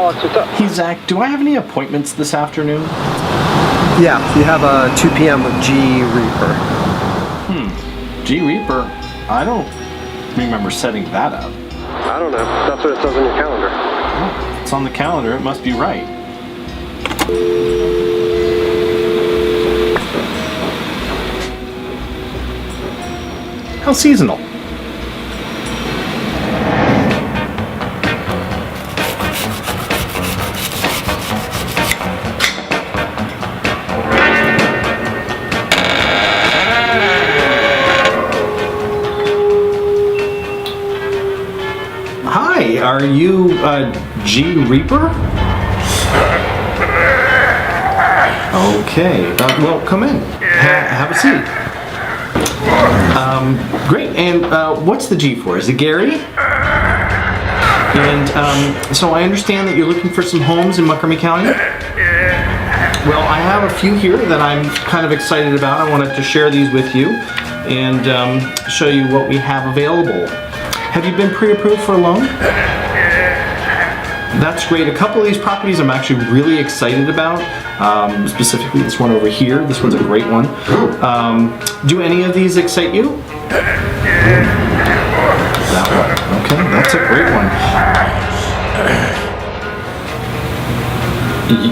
Alex, what's up? Hey Zach, do I have any appointments this afternoon? Yeah, you have a 2 p.m. with G Reaper. G Reaper? I don't remember setting that up. I don't know. That's what it says on your calendar. Oh, it's on the calendar, it must be right. How seasonal? Hi, are you G Reaper? Okay, well, come in. Have a seat. Great, and what's the G for? Is it Gary? And so I understand that you're looking for some homes in Montgomery County? Well, I have a few here that I'm kind of excited about. I wanted to share these with you and show you what we have available. Have you been pre-approved for a loan? That's great. A couple of these properties I'm actually really excited about. Specifically this one over here. This one's a great one. Do any of these excite you? That one. Okay, that's a great one.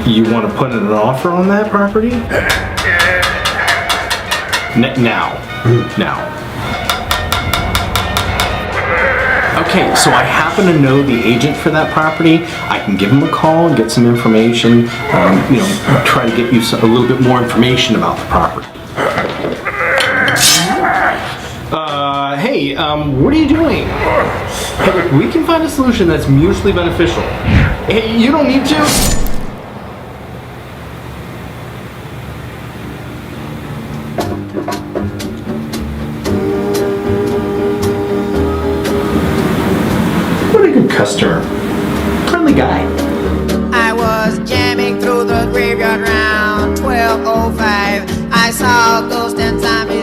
You want to put in an offer on that property? Now. Okay, so I happen to know the agent for that property. I can give him a call and get some information, try to get you a little bit more information about the property. Hey, what are you doing? Hey, look, we can find a solution that's mutually beneficial. Hey, you don't need to. Customer. Friendly guy. I was jamming through the graveyard round 12:05. I saw a ghost and zombies